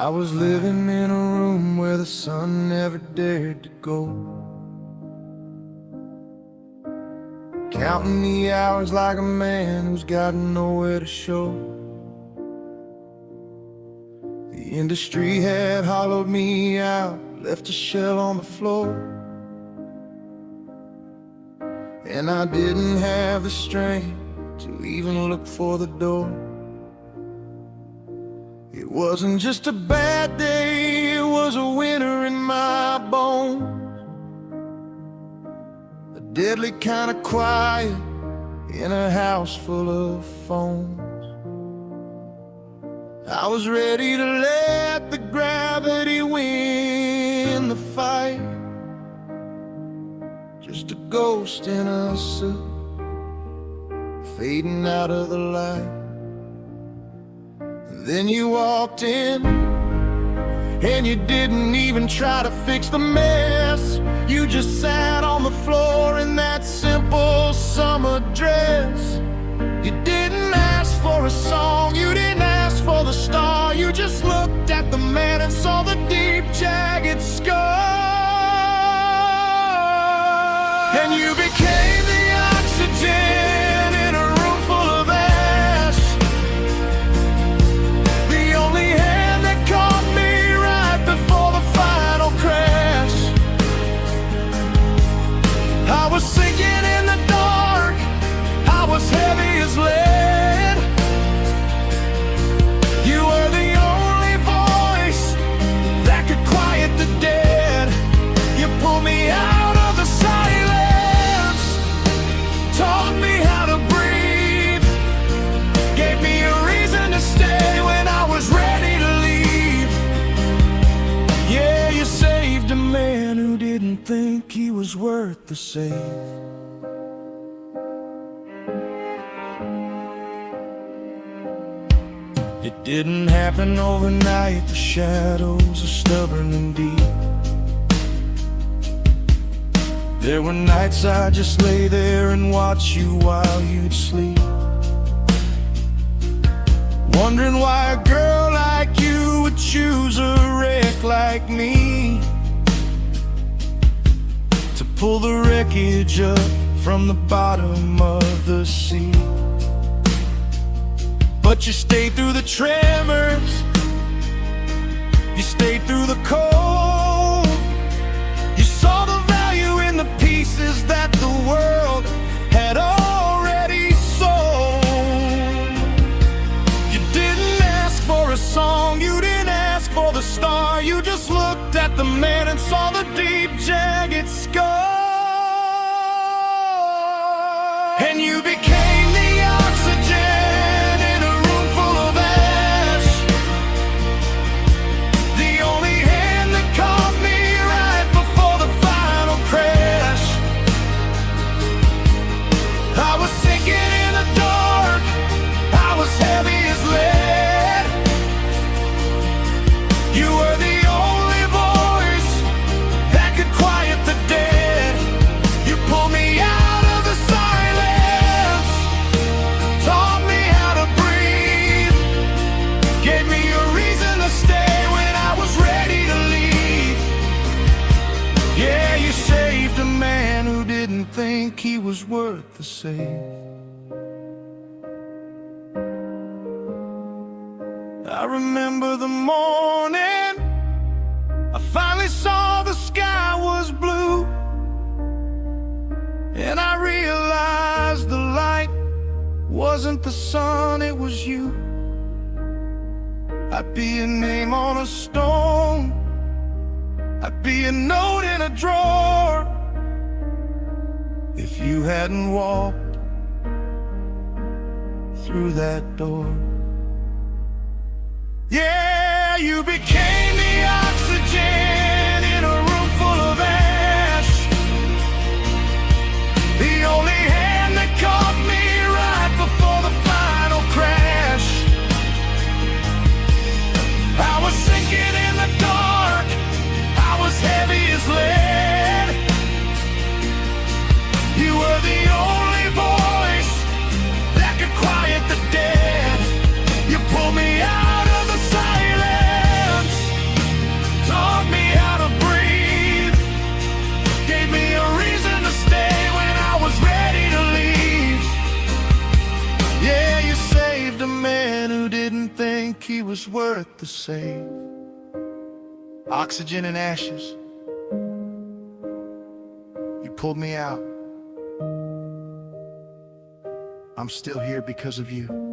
I was living in a room where the sun never dared to go, counting the hours like a man who's got nowhere to show. The industry had hollowed me out, left a shell on the floor, and I didn't have the strength to even look for the door. It wasn't just a bad day, it was a winter in my bones, a deadly kind of quiet in a house full of phones. I was ready to let the gravity win the fight, just a ghost in a suit, fading out of the light. Then you walked in, and you didn't even try to fix the mess. You just sat on the floor in that simple summer dress. You didn't ask for a song, you didn't ask for the star. You just looked at the man and saw the deep, jagged scar. And you became the oxygen in a room full of ash, the only hand that caught me right before the final crash. I was sinking in the dark, I was heavy as lead. You were the only voice that could quiet the dead. You pulled me out of the silence, taught me how to breathe, gave me a reason to stay when I was ready to leave. Yeah, you saved a man who didn't think he was worth the save. It didn't happen overnight, the shadows are stubborn and deep. There were nights I just lay there and watch you while you'd sleep, wondering why a girl like you would choose a wreck like me to pull the wreckage up from the bottom of the sea. But you stayed through the tremors, you stayed through the cold. You saw the value in the pieces that the world had already sold. You didn't ask for a song, you didn't ask for the star. You just looked at the man and saw the deep, jagged scar. And you became the oxygen in a room full of ash, the only hand that caught me right before the final crash. I was sinking in the dark, I was heavy as lead. You were the only voice that could quiet the dead. You pulled me out of the silence, taught me how to breathe, gave me a reason to stay when I was ready to leave. Yeah, you saved a man who didn't think he was worth the save. I remember the morning I finally saw the sky was blue, and I realized the light wasn't the sun, it was you. I'd be a name on a stone, I'd be a note in a drawer, if you hadn't walked through that door. Yeah, you became the oxygen in a room full of ash, the only hand that caught me right before the final crash. I was sinking in the dark, I was heavy as lead. You were the only voice that could quiet the dead. You pulled me out of the silence, like he was worth the save. Oxygen and ashes, you pulled me out. I'm still here because of you.